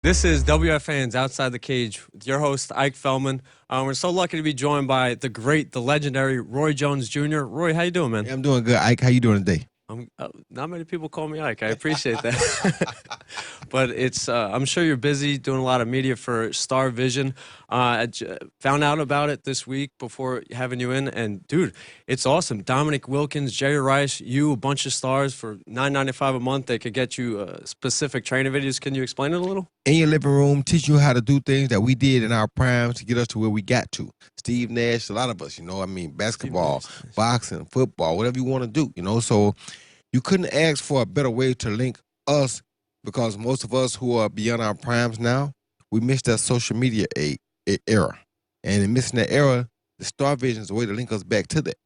This is WFAN's Outside the Cage with your host, Ike Feldman. We're so lucky to be joined by the great, the legendary Roy Jones Jr. Roy, how you doing, man? Hey, I'm doing good, Ike. How you doing today? Not many people call me Ike. I appreciate that. But I'm sure you're busy doing a lot of media for Star Vision. Found out about it this week before having you in. And, dude, it's awesome. Dominic Wilkins, Jerry Rice, you, a bunch of stars for $9.95 a month. They could get you specific training videos. Can you explain it a little? In your living room, teach you how to do things that we did in our prime to get us to where we got to. Steve Nash, a lot of us, basketball, boxing, football, whatever you want to do, So you couldn't ask for a better way to link us because most of us who are beyond our primes now, we missed that social media era. And in missing that era, the Star Vision is a way to link us back to that.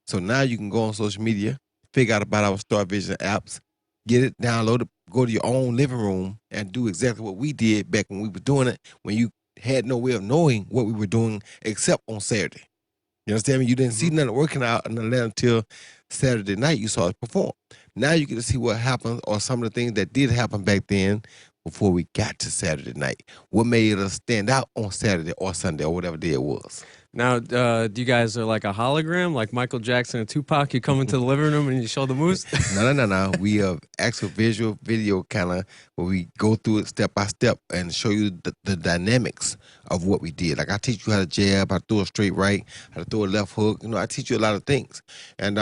So now you can go on social media, figure out about our Star Vision apps, get it, download it, go to your own living room and do exactly what we did back when we were doing it, when you had no way of knowing what we were doing except on Saturday. You understand me? You didn't see nothing working out until Saturday night you saw us perform. Now you get to see what happened or some of the things that did happen back then before we got to Saturday night. What made us stand out on Saturday or Sunday or whatever day it was. Now, do you guys are like a hologram, like Michael Jackson and Tupac? You come into the living room and you show the moves? No. We have actual visual video kind of where we go through it step by step and show you the dynamics of what we did. Like I teach you how to jab, how to throw a straight right, how to throw a left hook. I teach you a lot of things. And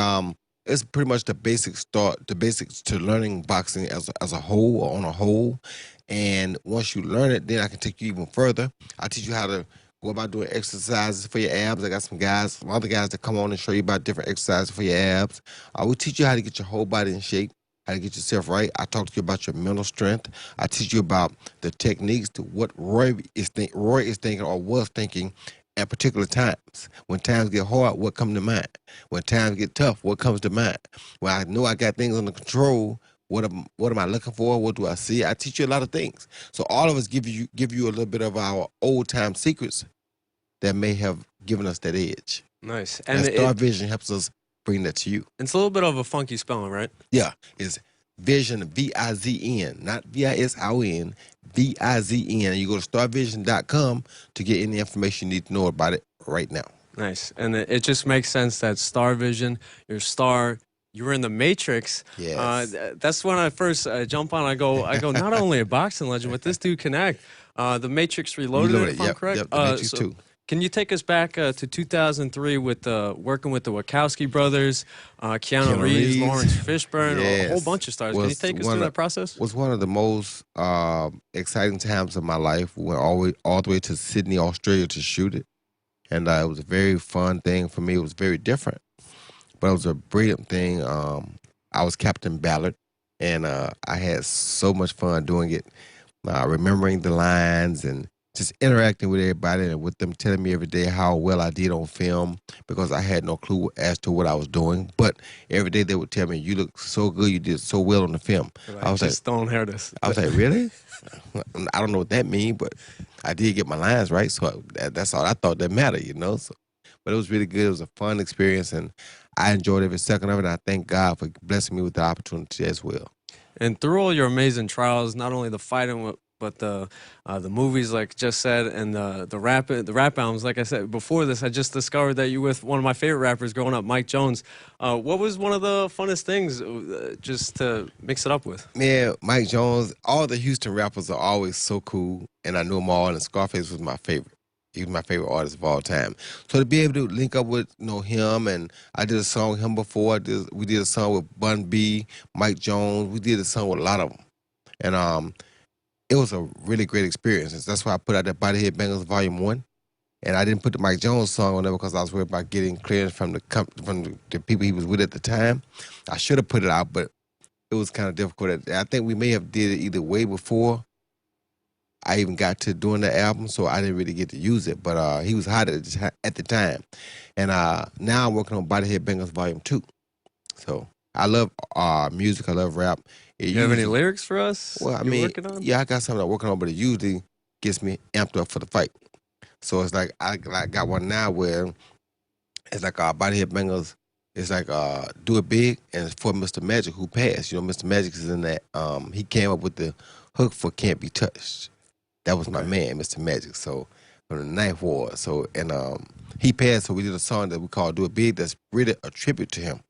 it's pretty much the basics to learning boxing as a whole or on a whole. And once you learn it, then I can take you even further. I teach you how to go about doing exercises for your abs. I got some other guys that come on and show you about different exercises for your abs. We teach you how to get your whole body in shape, how to get yourself right. I talk to you about your mental strength. I teach you about the techniques to what Roy is thinking or was thinking at particular times. When times get hard, what comes to mind? When times get tough, what comes to mind? When I know I got things under control, what am I looking for? What do I see? I teach you a lot of things. So all of us give you a little bit of our old time secrets that may have given us that edge. Nice. And Star Vision helps us bring that to you. It's a little bit of a funky spelling, right? Yeah. It's Vision, V-I-Z-N, not V-I-S-I-O-N, V-I-Z-N. You go to starvision.com to get any information you need to know about it right now. Nice. And it just makes sense that Star Vision, your star, you were in the Matrix. Yes. That's when I first jump on. I go, not only a boxing legend, but this dude can act. The Matrix Reloaded, if I'm correct. Yep, the Matrix 2. Can you take us back to 2003 with working with the Wachowski brothers, Keanu Reeves, Lawrence Fishburne, a whole bunch of stars? Can you take us through that process? It was one of the most exciting times of my life. We went all the way to Sydney, Australia to shoot it. And it was a very fun thing for me. It was very different. But it was a brilliant thing. I was Captain Ballard, and I had so much fun doing it, remembering the lines and just interacting with everybody and with them telling me every day how well I did on film because I had no clue as to what I was doing. But every day they would tell me, you look so good, you did so well on the film. I was just don't hear this. I was like, really? I don't know what that means, but I did get my lines right, so that's all I thought that mattered, So, but it was really good. It was a fun experience, and I enjoyed every second of it, and I thank God for blessing me with the opportunity as well. And through all your amazing trials, not only the fighting, but the movies, like just said, and the rap albums. Like I said before this, I just discovered that you with one of my favorite rappers growing up, Mike Jones. What was one of the funnest things just to mix it up with? Man, Mike Jones. All the Houston rappers are always so cool, and I knew them all. And Scarface was my favorite. He was my favorite artist of all time. So to be able to link up with him, and I did a song with him before. We did a song with Bun B, Mike Jones. We did a song with a lot of them, and it was a really great experience. That's why I put out that Bodyhead Bangers Volume 1. And I didn't put the Mike Jones song on there because I was worried about getting clearance from the people he was with at the time. I should have put it out, but it was kind of difficult. I think we may have did it either way before I even got to doing the album, so I didn't really get to use it. But he was hot at the time. And now I'm working on Bodyhead Bangers Volume 2. So I love music. I love rap. You have any lyrics for us? Well, I got something I'm working on, but it usually gets me amped up for the fight. So it's like I got one now where it's like Bodyhead Bangers. It's like Do It Big, and it's for Mr. Magic who passed. Mr. Magic is in that. He came up with the hook for Can't Be Touched. That was my Okay. man, Mr. Magic. So from the Ninth Ward. So and he passed, so we did a song that we called "Do It Big." That's really a tribute to him.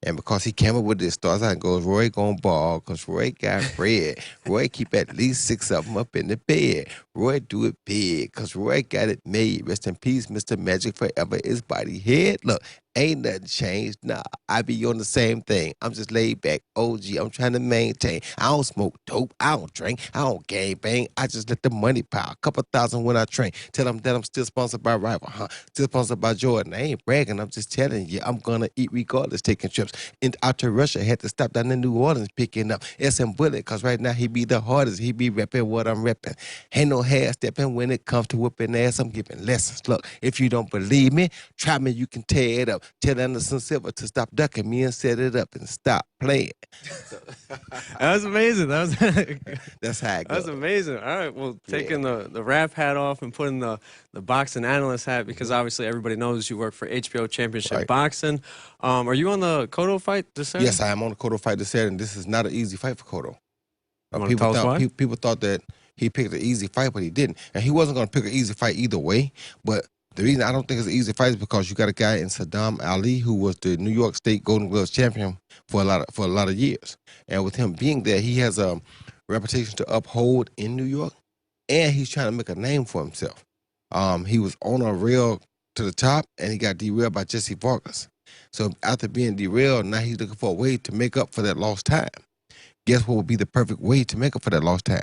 And because he came up with this, starts out and goes, Roy gon' ball, because Roy got bread. Roy keep at least 6 of them up in the bed. Roy do it big, because Roy got it made. Rest in peace, Mr. Magic, forever his body head. Look, ain't nothing changed. Nah, I be on the same thing. I'm just laid back. OG, I'm trying to maintain. I don't smoke dope. I don't drink. I don't gang bang. I just let the money pile. A couple thousand when I train. Tell them that I'm still sponsored by Rival, huh? Still sponsored by Jordan. I ain't bragging. I'm just telling you, I'm gonna eat regardless, taking trips. And out to Russia, had to stop down in New Orleans picking up SM Bullet, cause right now he be the hardest. He be repping what I'm repping. Ain't no half stepping when it comes to whipping ass. I'm giving lessons. Look, if you don't believe me, try me, you can tear it up. Tell Anderson Silva to stop ducking me and set it up and stop playing. That was amazing. That was That's how it that was goes. amazing. All right, well, Yeah. taking the rap hat off and putting the boxing analyst hat, because obviously everybody knows you work for HBO Championship Right. Boxing. Are you on the Cotto fight this Saturday? Yes, I am on the Cotto fight this Saturday, and this is not an easy fight for Cotto. You want to People tell us thought why? people thought that he picked an easy fight, but he didn't. And he wasn't going to pick an easy fight either way. But the reason I don't think it's an easy fight is because you got a guy in Saddam Ali who was the New York State Golden Gloves champion for a lot of years. And with him being there, he has a reputation to uphold in New York, and he's trying to make a name for himself. He was on a rail to the top, and he got derailed by Jesse Vargas. So after being derailed, now he's looking for a way to make up for that lost time. Guess what would be the perfect way to make up for that lost time?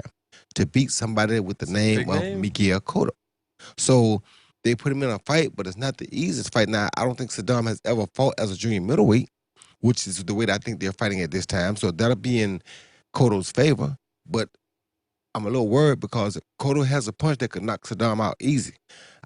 To beat somebody with the name Big of name. Miguel Cotto. So they put him in a fight, but it's not the easiest fight. Now, I don't think Saddam has ever fought as a junior middleweight, which is the way that I think they're fighting at this time. So that'll be in Cotto's favor. But I'm a little worried because Cotto has a punch that could knock Saddam out easy.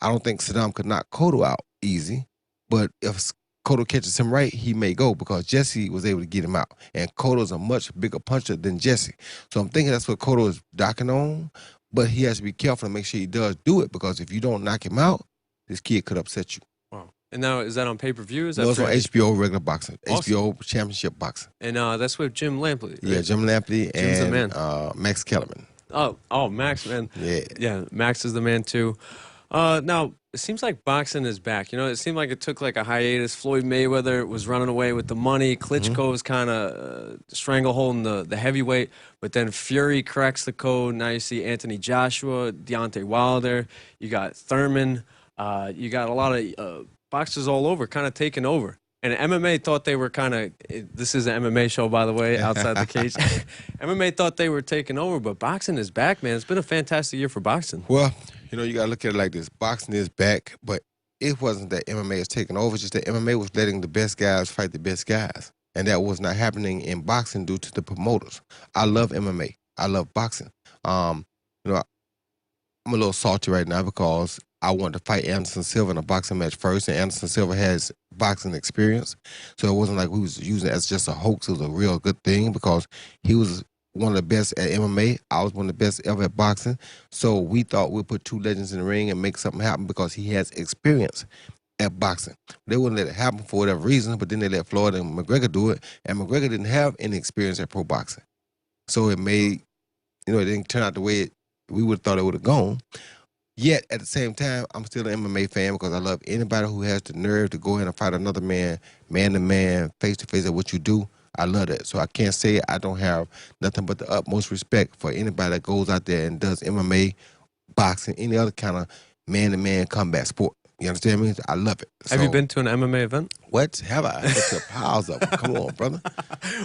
I don't think Saddam could knock Cotto out easy, but if Cotto catches him right, he may go because Jesse was able to get him out. And Cotto's a much bigger puncher than Jesse. So I'm thinking that's what Cotto is docking on, but he has to be careful to make sure he does do it because if you don't knock him out, this kid could upset you. Wow. And now, is that on pay-per-view? Is that No, it's on for HBO regular boxing, Awesome. HBO championship boxing. And that's with Jim Lampley, right? Yeah, Jim Lampley Jim's the man. and Max Kellerman. Oh, Max, man. Yeah. Yeah, Max is the man too. Now it seems like boxing is back. You know, it seemed like it took like a hiatus. Floyd Mayweather was running away with the money. Klitschko was kind of strangleholding the heavyweight, but then Fury cracks the code. Now you see Anthony Joshua, Deontay Wilder. You got Thurman. You got a lot of boxers all over, kind of taking over. And MMA thought they were kind of, this is an MMA show, by the way, outside the cage. MMA thought they were taking over, but boxing is back, man. It's been a fantastic year for boxing. Well, you know, you got to look at it like this. Boxing is back, but it wasn't that MMA is taking over. It's just that MMA was letting the best guys fight the best guys. And that was not happening in boxing due to the promoters. I love MMA. I love boxing. You know, I'm a little salty right now because I wanted to fight Anderson Silva in a boxing match first, and Anderson Silva has boxing experience. So it wasn't like we was using it as just a hoax. It was a real good thing because he was one of the best at MMA. I was one of the best ever at boxing. So we thought we'd put two legends in the ring and make something happen because he has experience at boxing. They wouldn't let it happen for whatever reason, but then they let Floyd and McGregor do it, and McGregor didn't have any experience at pro boxing. So it made, you know, it didn't turn out the way we would have thought it would have gone. Yet, at the same time, I'm still an MMA fan because I love anybody who has the nerve to go in and fight another man to man, face to face at what you do. I love that. So I can't say I don't have nothing but the utmost respect for anybody that goes out there and does MMA, boxing, any other kind of man to man combat sport. You understand me? I love it. Have you So, been to an MMA event? What have I? I've been to piles of them. Come on, brother.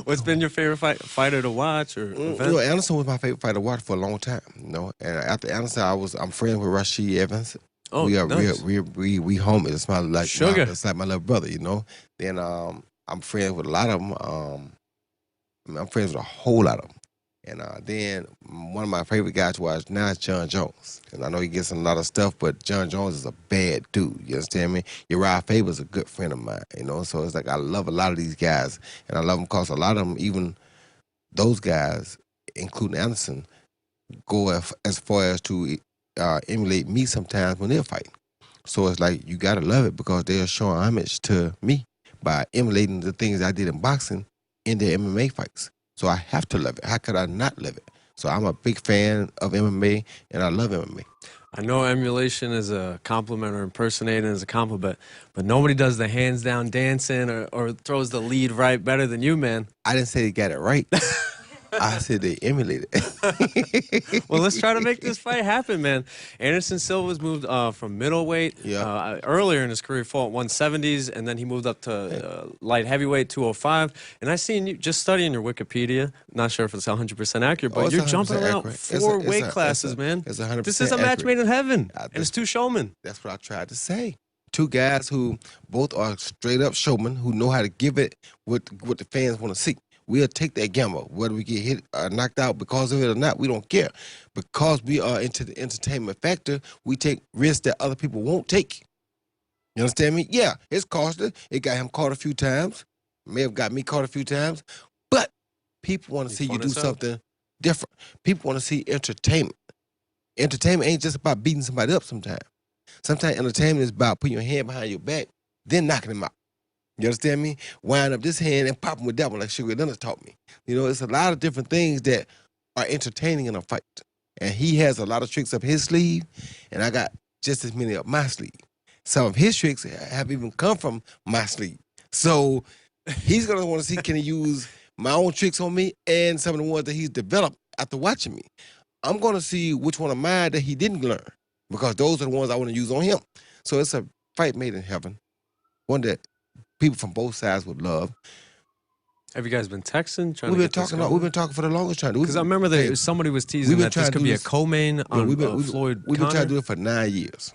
What's been your favorite fighter to watch or You event? know, Anderson was my favorite fighter to watch for a long time. You know, and after Anderson, I'm friends with Rashid Evans. Oh, We are nice. we homies. It's my Sugar. it's like my little brother, you know. Then I'm friends with a lot of them. I'm friends with a whole lot of them. And then one of my favorite guys to watch now is John Jones. And I know he gets in a lot of stuff, but John Jones is a bad dude. You understand me? Uriah Faber's a good friend of mine, you know. So it's like I love a lot of these guys, and I love them because a lot of them, even those guys, including Anderson, go as far as to emulate me sometimes when they're fighting. So it's like you gotta love it because they're showing homage to me by emulating the things I did in boxing in their MMA fights. So I have to love it. How could I not love it? So I'm a big fan of MMA, and I love MMA. I know emulation is a compliment or impersonating is a compliment, but nobody does the hands down dancing or throws the lead right better than you, man. I didn't say they got it right. I said they emulated it. Well, let's try to make this fight happen, man. Anderson Silva's moved from middleweight. Yeah. Earlier in his career, he fought 170s, and then he moved up to light heavyweight 205. And I seen you just studying your Wikipedia. Not sure if it's 100% accurate, but you're jumping around accurate. four weight classes, man. It's 100%. This is a match made in heaven, and it's two showmen. That's what I tried to say. Two guys who both are straight up showmen who know how to give it what the fans want to see. We'll take that gamble. Whether we get hit or knocked out because of it or not, we don't care. Because we are into the entertainment factor, we take risks that other people won't take. You understand me? Yeah, it's costly. It got him caught a few times. May have got me caught a few times. But people want to see you do something different. People want to see entertainment. Entertainment ain't just about beating somebody up sometimes. Sometimes entertainment is about putting your hand behind your back, then knocking him out. You understand me? Wind up this hand and pop him with that one like Sugar Leonard taught me. You know, it's a lot of different things that are entertaining in a fight. And he has a lot of tricks up his sleeve, and I got just as many up my sleeve. Some of his tricks have even come from my sleeve. So he's going to want to see, can he use my own tricks on me and some of the ones that he's developed after watching me. I'm going to see which one of mine that he didn't learn, because those are the ones I want to use on him. So it's a fight made in heaven, one that people from both sides would love. Have you guys been texting? We've been talking for the longest time. Because I remember somebody was teasing that this could be a co-main on Floyd. We've been trying to do it for 9 years.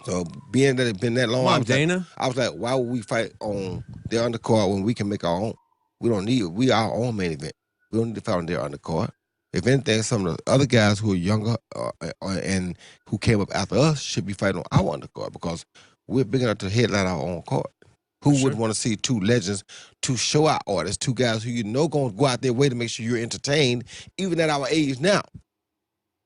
So being that it's been that long, I was like, why would we fight on their undercard when we can make our own? We don't need it. We are our own main event. We don't need to fight on their undercard. If anything, some of the other guys who are younger and who came up after us should be fighting on our undercard, because we're big enough to headline our own card. Who would want to see two legends, two show-out artists, two guys who going to go out their way to make sure you're entertained, even at our age now?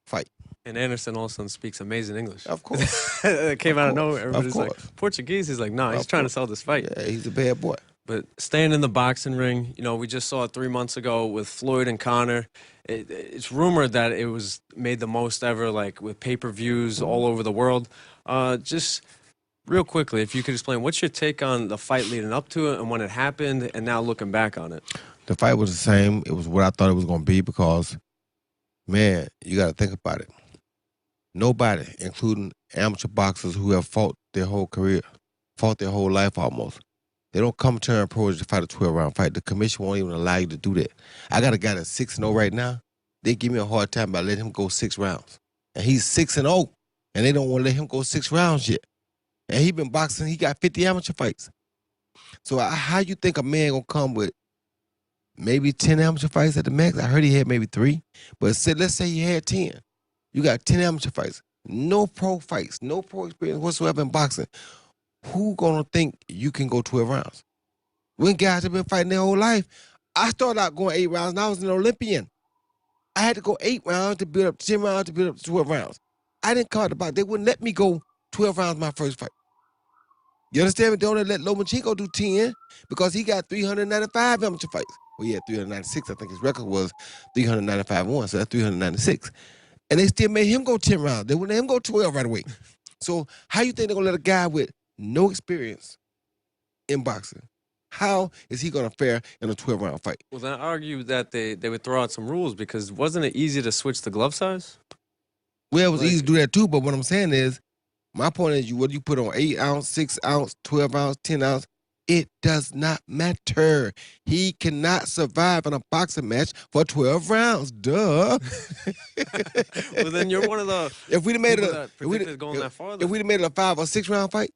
Fight. And Anderson also speaks amazing English. Of course. It came out of nowhere. Everybody's like, Portuguese? He's like, no, he's trying to sell this fight. Yeah, he's a bad boy. But staying in the boxing ring, you know, we just saw it 3 months ago with Floyd and Conor. It's rumored that it was made the most ever, like with pay-per-views all over the world. Just real quickly, if you could explain, what's your take on the fight leading up to it and when it happened and now looking back on it? The fight was the same. It was what I thought it was going to be, because, man, you got to think about it. Nobody, including amateur boxers who have fought their whole career, fought their whole life almost, they don't come turn pro to fight a 12-round fight. The commission won't even allow you to do that. I got a guy that's 6-0 right now. They give me a hard time by letting him go 6 rounds. And he's 6-0, and they don't want to let him go 6 rounds yet. And he been boxing, he got 50 amateur fights. So how you think a man gonna come with maybe 10 amateur fights at the max? I heard he had maybe 3. But let's say he had 10. You got 10 amateur fights. No pro fights, no pro experience whatsoever in boxing. Who gonna think you can go 12 rounds? When guys have been fighting their whole life, I started out going 8 rounds, and I was an Olympian. I had to go 8 rounds to build up to 10 rounds to build up to 12 rounds. I didn't call the box. They wouldn't let me go 12 rounds my first fight. You understand me? They only let Lomachenko do 10 because he got 395 amateur fights. Well, he had 396. I think his record was 395-1, so that's 396. And they still made him go 10 rounds. They wouldn't let him go 12 right away. So how you think they're going to let a guy with no experience in boxing, how is he going to fare in a 12-round fight? Well, then I argue that they would throw out some rules, because wasn't it easy to switch the glove size? Well, it was easy to do that too, but what I'm saying is, my point is, whether you put on 8 ounce, 6 ounce, 12 ounce, 10 ounce, it does not matter. He cannot survive in a boxing match for 12 rounds. Duh. Well, then you're one of the if we'd have made it a 5 or 6 round fight,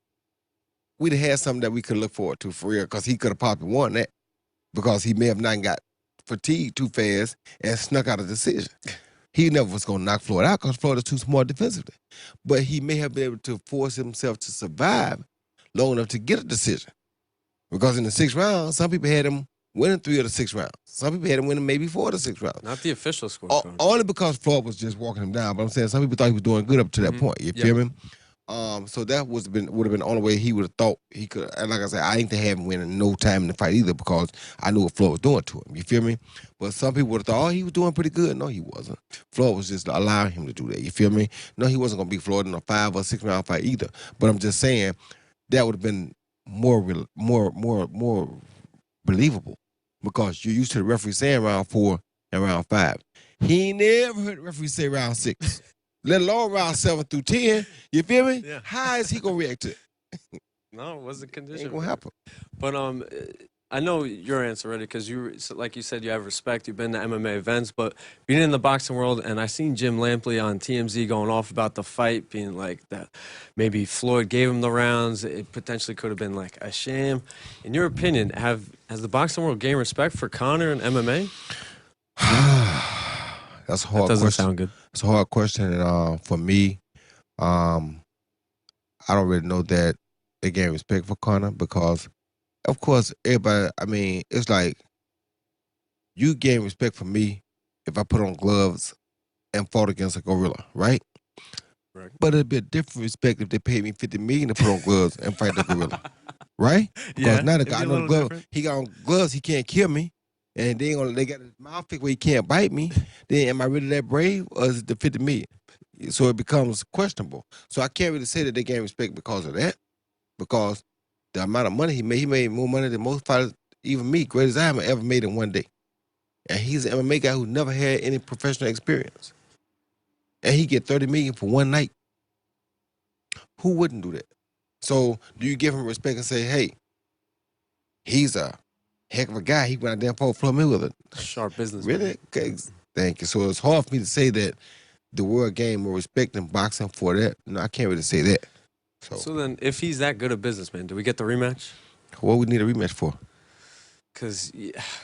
we'd have had something that we could look forward to for real, because he could have probably won that, because he may have not got fatigued too fast and snuck out a decision. He never was going to knock Floyd out, because Floyd is too smart defensively. But he may have been able to force himself to survive long enough to get a decision. Because in the 6th round, some people had him winning 3 of the 6 rounds. Some people had him winning maybe 4 of the 6 rounds. Not the official score. Only because Floyd was just walking him down. But I'm saying some people thought he was doing good up to that point. You feel me? So that would have been the only way he would have thought he could. And like I said, I ain't to have him winning no time in the fight either because I knew what Floyd was doing to him. You feel me? But some people would have thought, oh, he was doing pretty good. No, he wasn't. Floyd was just allowing him to do that. You feel me? No, he wasn't gonna beat Floyd in a 5 or 6 round fight either. But I'm just saying that would have been more believable because you're used to the referee saying round 4 and round 5. He ain't never heard the referee say round 6. Let alone round 7 through 10. You feel me? Yeah. How is he gonna react to it? No, it wasn't condition. Ain't gonna happen. But I know your answer already because like you said, you have respect. You've been to MMA events, but being in the boxing world, and I seen Jim Lampley on TMZ going off about the fight, being like that maybe Floyd gave him the rounds. It potentially could have been like a sham. In your opinion, has the boxing world gained respect for Conor and MMA? That's a hard That doesn't question. sound good. It's a hard question, and for me, I don't really know that they gain respect for Conor because, of course, everybody. I mean, it's like you gain respect for me if I put on gloves and fought against a gorilla, right? Right. But it'd be a different respect if they paid me $50 million to put on gloves and fight the gorilla, right? Because now the guy, I know the glove, he got on gloves, he can't kill me. And they got his mouth fixed where he can't bite me. Then am I really that brave, or is it the 50 million? So it becomes questionable. So I can't really say that they gain respect because of that, because the amount of money he made more money than most fighters, even me, great as I am, ever made in one day. And he's an MMA guy who never had any professional experience. And he get 30 million for one night. Who wouldn't do that? So do you give him respect and say, hey, he's a heck of a guy. He went out there and fought Floyd Mayweather. Sharp business. Really? Okay. Thank you. So it's hard for me to say that the world gained more respect in boxing for that. No, I can't really say that. So then, if he's that good a businessman, do we get the rematch? What we need a rematch for? Because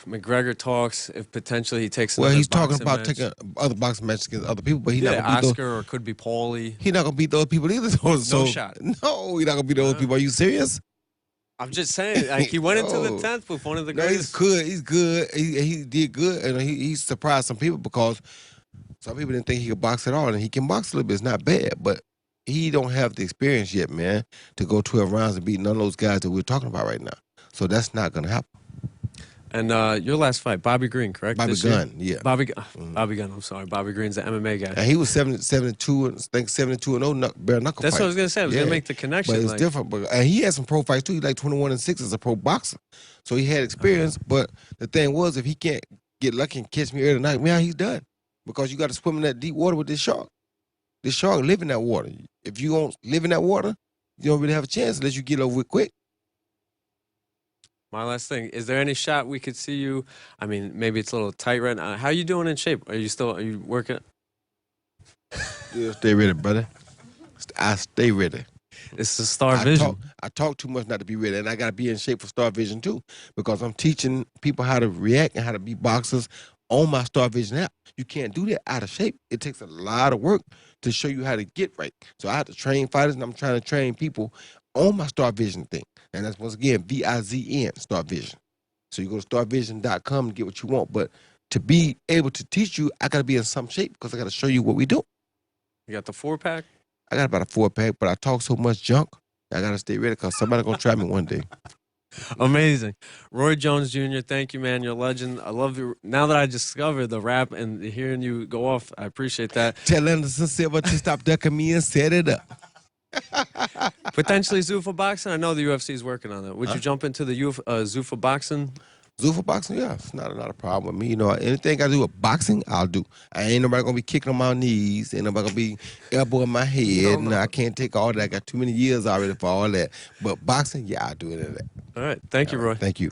McGregor talks if potentially he takes. Well, he's talking boxing about match. taking other boxing matches against other people, but he's not gonna beat Oscar or could be Paulie. He's not gonna beat those people either. So, no shot. No, he's not gonna beat those people. Are you serious? I'm just saying, like he went into the 10th with one of the greatest. No, he's good. He did good, and he surprised some people because some people didn't think he could box at all, and he can box a little bit. It's not bad, but he don't have the experience yet, man, to go 12 rounds and beat none of those guys that we're talking about right now. So that's not gonna happen. And your last fight, Bobby Green, correct? Bobby Gunn, yeah. Bobby Gunn, I'm sorry. Bobby Green's the MMA guy. And he was 72, I think 72-0 bare knuckle That's fight. what I was going to say. I was going to make the connection. But it's different. And he had some pro fights too. He like 21-6 as a pro boxer. So he had experience. But the thing was, if he can't get lucky and catch me early tonight, man, he's done. Because you got to swim in that deep water with this shark. This shark live in that water. If you don't live in that water, you don't really have a chance unless you get over it quick. My last thing, is there any shot we could see you? I mean, maybe it's a little tight right now. How are you doing in shape? Are you working? Yeah, stay ready, brother. I stay ready. It's the Star Vision. I talk too much not to be ready, and I got to be in shape for Star Vision too, because I'm teaching people how to react and how to be boxers on my Star Vision app. You can't do that out of shape. It takes a lot of work to show you how to get right. So I have to train fighters, and I'm trying to train people on my Star Vision thing. And that's, once again, VIZN, Star Vision. So you go to starvision.com and get what you want. But to be able to teach you, I got to be in some shape because I got to show you what we do. You got the 4-pack? I got about a 4-pack, but I talk so much junk, I got to stay ready because somebody's going to try me one day. Amazing. Roy Jones Jr., thank you, man. You're a legend. I love you. Now that I discovered the rap and hearing you go off, I appreciate that. Tell Anderson Silva to stop ducking me and set it up. Potentially Zuffa boxing. I know the UFC is working on that. Would you jump into the Zuffa boxing? Zuffa boxing, yeah, it's not a problem with me. You know, anything I do with boxing, I'll do. I ain't nobody gonna be kicking on my knees. Ain't nobody gonna be elbowing my head. No, I can't take all that. I got too many years already for all that. But boxing, yeah, I'll do it in that. All right. Thank you, Roy. Thank you.